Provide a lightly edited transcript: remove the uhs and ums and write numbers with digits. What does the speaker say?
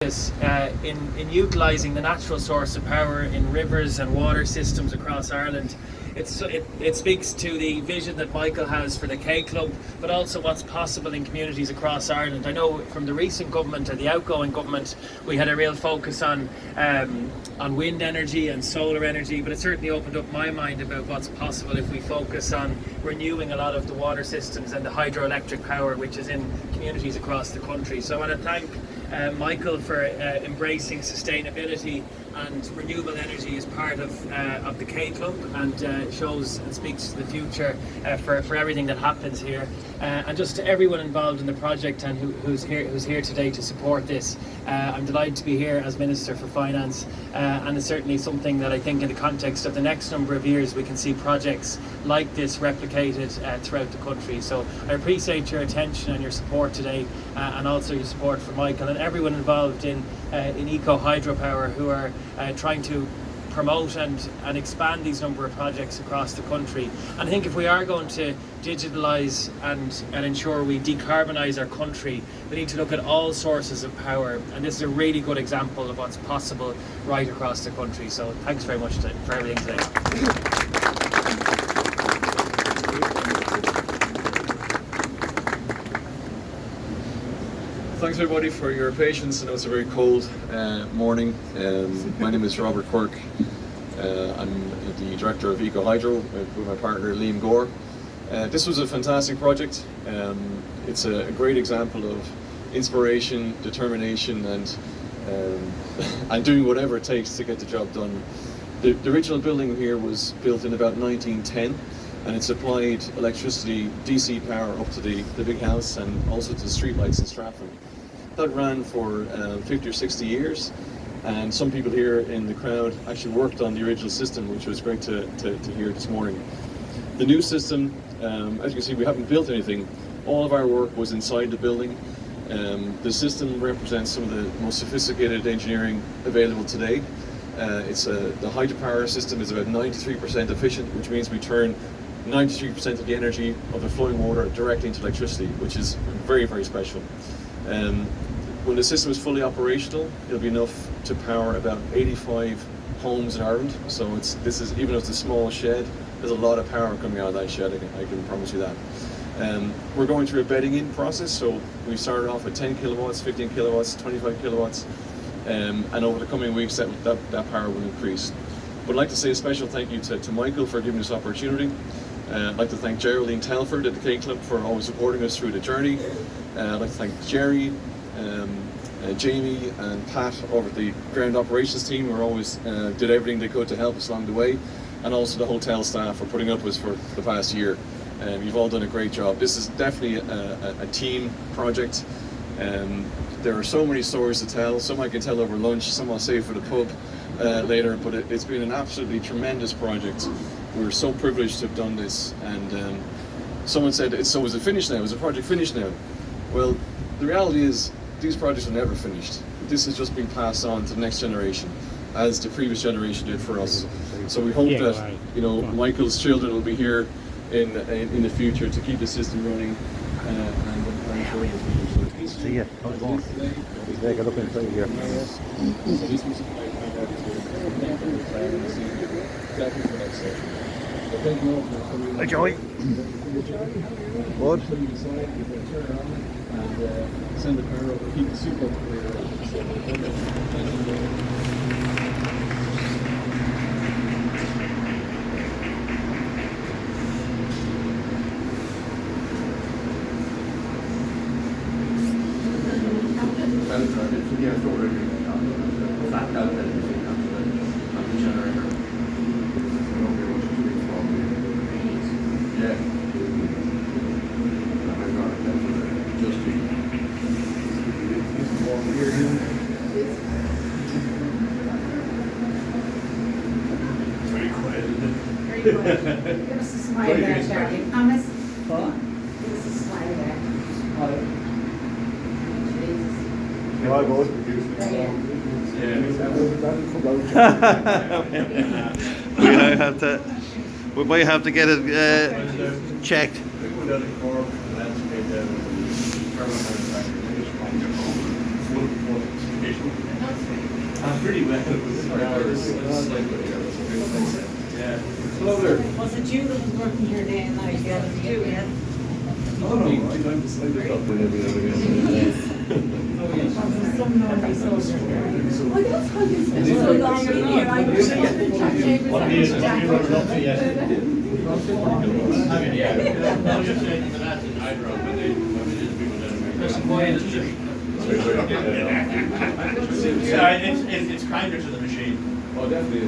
in utilising the natural source of power in rivers and water systems across Ireland. It speaks to the vision that Michael has for the K Club, but also what's possible in communities across Ireland. I know from the recent government, or the outgoing government, we had a real focus on wind energy and solar energy, but it certainly opened up my mind about what's possible if we focus on renewing a lot of the water systems and the hydroelectric power which is in communities across the country. So I want to thank Michael for embracing sustainability and renewable energy as part of the K Club, and shows and speaks to the future for everything that happens here, and just to everyone involved in the project and who's here today to support this. I'm delighted to be here as Minister for Finance, and it's certainly something that I think in the context of the next number of years we can see projects like this replicated throughout the country. So I appreciate your attention and your support today, and also your support for Michael and everyone involved in eco hydropower, who are trying to promote and expand these number of projects across the country. And I think if we are going to digitalise and ensure we decarbonise our country, we need to look at all sources of power, and this is a really good example of what's possible right across the country. So thanks very much for everything today. Thanks everybody for your patience. I know it's a very cold morning. My name is Robert Quirk. I'm the Director of Eco Hydro with my partner Liam Gore. This was a fantastic project. It's a great example of inspiration, determination, and doing whatever it takes to get the job done. The original building here was built in about 1910, and it supplied electricity, DC power up to the big house and also to the streetlights in Straffan. That ran for 50 or 60 years, and some people here in the crowd actually worked on the original system, which was great to hear this morning. The new system, as you can see, we haven't built anything. All of our work was inside the building. The system represents some of the most sophisticated engineering available today. The hydropower system is about 93% efficient, which means we turn 93% of the energy of the flowing water directly into electricity, which is very, very special. When the system is fully operational, it'll be enough to power about 85 homes in Ireland. So even though it's a small shed, there's a lot of power coming out of that shed, I can promise you that. We're going through a bedding in process, so we started off with 10 kilowatts, 15 kilowatts, 25 kilowatts, and over the coming weeks that power will increase. But I'd like to say a special thank you to Michael for giving this opportunity. I'd like to thank Geraldine Telford at the K Club for always supporting us through the journey. I'd like to thank Jerry, Jamie and Pat over at the ground operations team, who always did everything they could to help us along the way, and also the hotel staff for putting up with us for the past year. You've all done a great job. This is definitely a team project. There are so many stories to tell. Some I can tell over lunch, some I'll save for the pub later, but it's been an absolutely tremendous project. We're so privileged to have done this, and someone said, so is it finished now? Is the project finished now? Well, the reality is these projects are never finished. This has just been passed on to the next generation, as the previous generation did for us. So we hope that Michael's children will be here in the future to keep the system running and for the future. See ya. How's it going? Take a look inside here. Hi, Joey. Good. And send the car over, keep the soup up. Give us a smile there, Charlie. Thomas? Give us a smile there. Yeah, I was we might have to get it checked. I'm pretty well. Yeah. Hello there. Was it you that was working here day and night? Yeah, it was you, yeah. Oh no, I'm just like up with every other Yes. There's some lonely soldier here. Oh, that's how you spend so long in here. I was Jack Davis. What is it? Jack You were up to yet? Yeah, I was just saying that that's in Hydro, but they, people There's some don't. quiet, isn't there? Yeah, it's kinder to the machine. Oh, definitely is.